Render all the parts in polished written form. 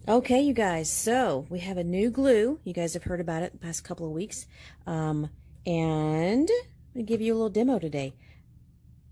Okay, you guys, so we have a new glue. You guys have heard about it the past couple of weeks. And I'm going to give you a little demo today.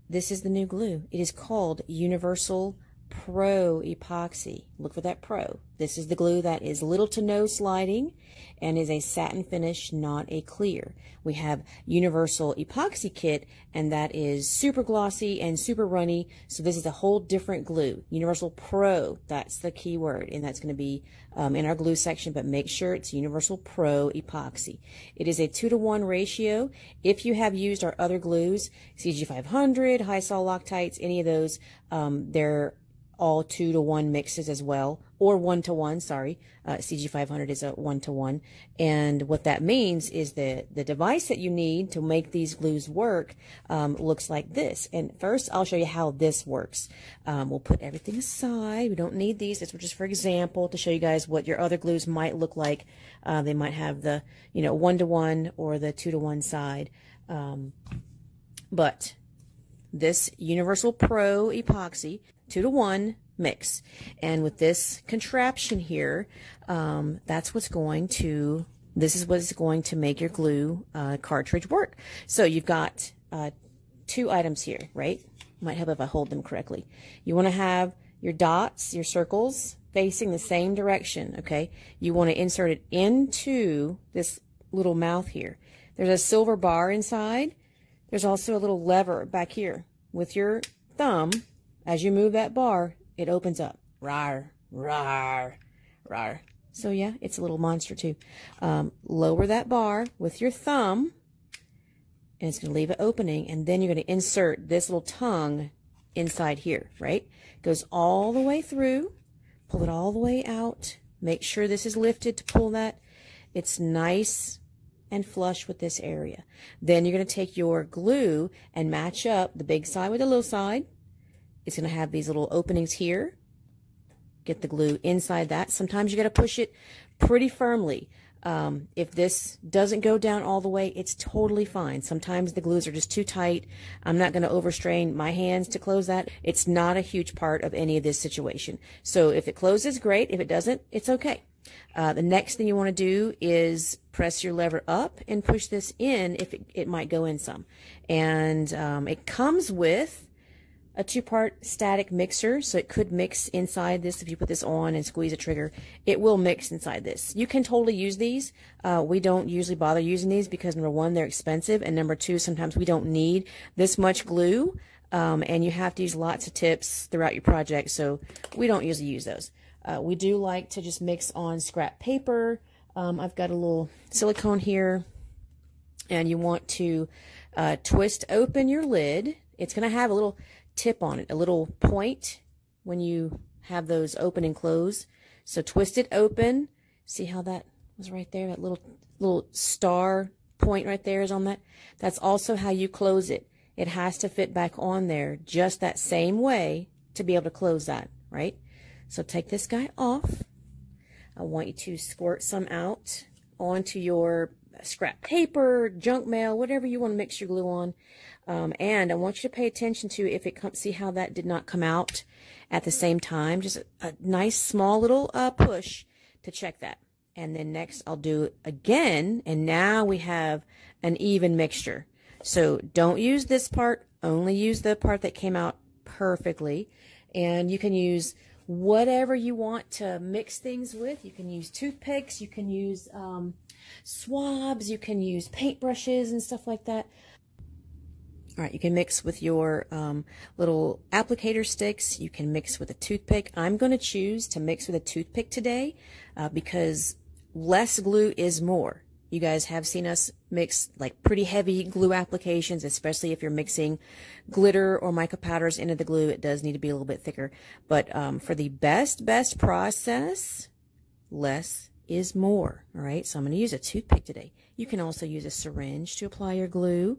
This is the new glue. It is called Universal PRO Epoxy. Look for that Pro. This is the glue that is little to no sliding and is a satin finish, not a clear. We have Universal Epoxy Kit, and that is super glossy and super runny. So this is a whole different glue. Universal Pro, that's the key word, and that's going to be in our glue section, but make sure it's Universal PRO Epoxy. It is a 2-to-1 ratio. If you have used our other glues, CG500, High Sol Loctites, any of those, they're all 2-to-1 mixes as well, or 1-to-1, sorry. CG500 is a 1-to-1. And what that means is that the device that you need to make these glues work looks like this. And first, I'll show you how this works. We'll put everything aside. We don't need these. This was just for example to show you guys what your other glues might look like. They might have the, 1-to-1 or the 2-to-1 side. But this Universal PRO Epoxy 2-to-1 mix, and with this contraption here, this is what's going to make your glue cartridge work. So you've got 2 items here, right? Might help if I hold them correctly. You want to have your dots, your circles facing the same direction, okay? You want to insert it into this little mouth here. There's a silver bar inside. There's also a little lever back here. With your thumb, as you move that bar, it opens up. Rawr, rawr, rawr. So yeah, it's a little monster too. Lower that bar with your thumb, and it's going to leave an opening, and then you're going to insert this little tongue inside here, right? Goes all the way through, pull it all the way out. Make sure this is lifted to pull that. It's nice and flush with this area. Then you're going to take your glue and match up the big side with the little side. It's going to have these little openings here. Get the glue inside that. Sometimes you got to push it pretty firmly. If this doesn't go down all the way, it's totally fine. Sometimes the glues are just too tight. I'm not going to overstrain my hands to close that. It's not a huge part of any of this situation. So if it closes, great. If it doesn't, it's okay. The next thing you want to do is press your lever up and push this in if it might go in some. And it comes with a 2-part static mixer, so it could mix inside this. If you put this on and squeeze a trigger, it will mix inside this. You can totally use these. We don't usually bother using these because number 1, they're expensive, and number 2, sometimes we don't need this much glue, and you have to use lots of tips throughout your project, so we don't usually use those. We do like to just mix on scrap paper. I've got a little silicone here, and you want to twist open your lid. It's going to have a little tip on it, a little point when you have those open and close. So twist it open. See how that was right there? That little star point right there is on that. That's also how you close it. It has to fit back on there just that same way to be able to close that, right? So take this guy off. I want you to squirt some out onto your scrap paper, junk mail, whatever you want to mix your glue on. And I want you to pay attention to if it comes, see how that did not come out at the same time. Just a nice small little push to check that. And then next I'll do it again, and now we have an even mixture. So don't use this part, only use the part that came out perfectly. And you can use whatever you want to mix things with. You can use toothpicks, you can use swabs, you can use paintbrushes and stuff like that. All right, you can mix with your little applicator sticks. You can mix with a toothpick. I'm going to choose to mix with a toothpick today because less glue is more. You guys have seen us mix like pretty heavy glue applications, especially if you're mixing glitter or mica powders into the glue. It does need to be a little bit thicker. But for the best process, less is more. All right, so I'm going to use a toothpick today. You can also use a syringe to apply your glue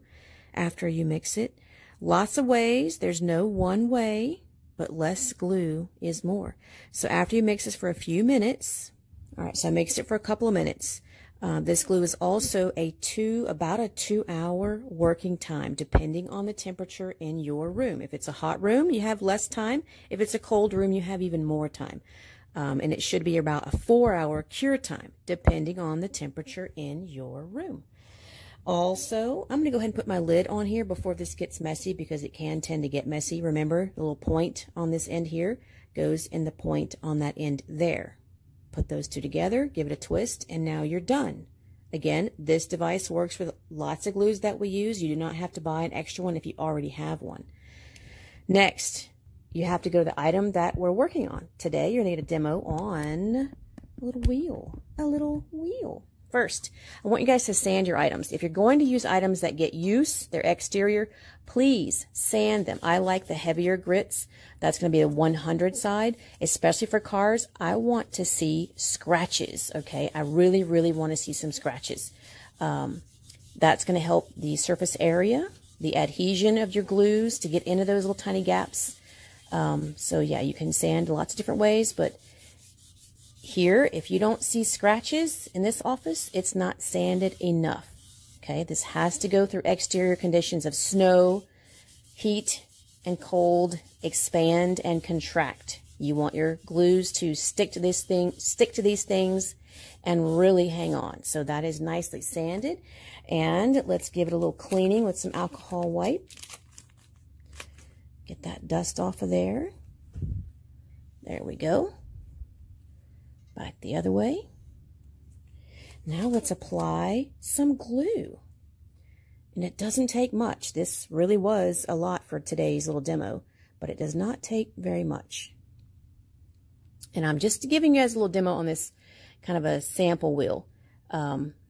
after you mix it. Lots of ways. There's no one way, but less glue is more. So after you mix this for a few minutes, all right, so I mixed it for a couple of minutes. This glue is also about a 2-hour working time, depending on the temperature in your room. If it's a hot room, you have less time. If it's a cold room, you have even more time. And it should be about a 4-hour cure time, depending on the temperature in your room. Also, I'm going to go ahead and put my lid on here before this gets messy, because it can tend to get messy. Remember, the little point on this end here goes in the point on that end there. Put those two together, give it a twist, and now you're done. Again, this device works with lots of glues that we use. You do not have to buy an extra one if you already have one. Next, you have to go to the item that we're working on. Today, you're going to get a demo on a little wheel. First, I want you guys to sand your items. If you're going to use items that get use, their exterior, please sand them. I like the heavier grits. That's going to be the 100 side, especially for cars. I want to see scratches, okay? I really, really want to see some scratches. That's going to help the surface area, the adhesion of your glues to get into those little tiny gaps. So yeah, you can sand lots of different ways, but here, if you don't see scratches in this office, it's not sanded enough. Okay, this has to go through exterior conditions of snow, heat, and cold, expand and contract. You want your glues to stick to these things, and really hang on. So that is nicely sanded. And let's give it a little cleaning with some alcohol wipe. Get that dust off of there. There we go. Back the other way. Now let's apply some glue. And it doesn't take much. This really was a lot for today's little demo, but it does not take very much. And I'm just giving you guys a little demo on this kind of a sample wheel.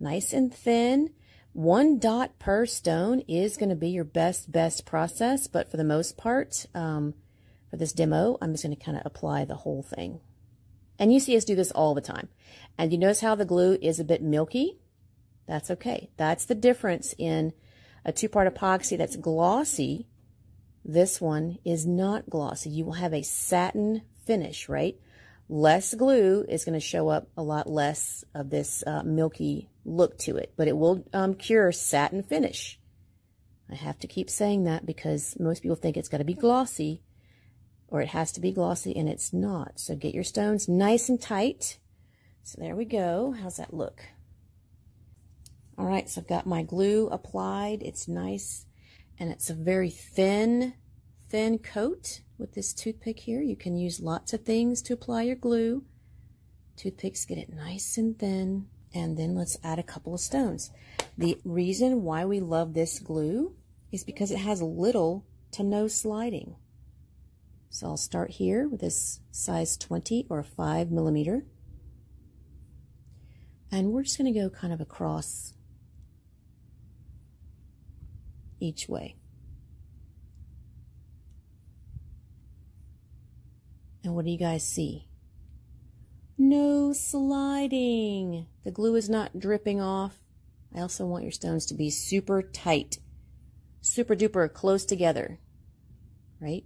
Nice and thin. 1 dot per stone is going to be your best process, but for the most part, for this demo, I'm just going to kind of apply the whole thing. And you see us do this all the time. And you notice how the glue is a bit milky? That's okay. That's the difference in a 2-part epoxy that's glossy. This one is not glossy. You will have a satin finish, right? Less glue is going to show up a lot less of this milky look to it, but it will cure satin finish. I have to keep saying that because most people think it's got to be glossy, or it has to be glossy, and it's not. So get your stones nice and tight. So there we go. How's that look? All right, so I've got my glue applied. It's nice, and it's a very thin coat with this toothpick here. You can use lots of things to apply your glue. Toothpicks get it nice and thin, and then let's add a couple of stones. The reason why we love this glue is because it has little to no sliding. So I'll start here with this size 20 or 5 millimeter. And we're just going to go kind of across each way. And what do you guys see? No sliding. The glue is not dripping off. I also want your stones to be super tight, super duper close together, right?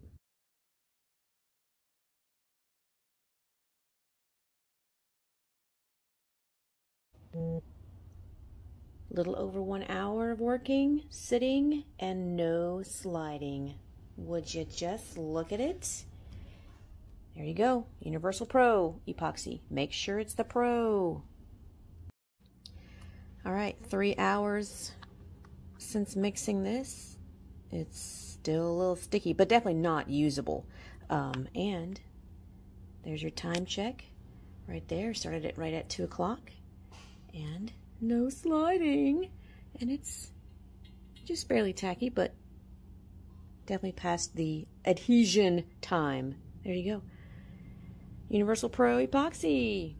Little over 1 hour of working, sitting, and no sliding. Would you just look at it? There you go, Universal Pro Epoxy. Make sure it's the Pro. All right, 3 hours since mixing this. It's still a little sticky, but definitely not usable. And there's your time check right there. Started it right at 2 o'clock. And no sliding. And it's just barely tacky, but definitely past the adhesion time. There you go. Universal Pro Epoxy.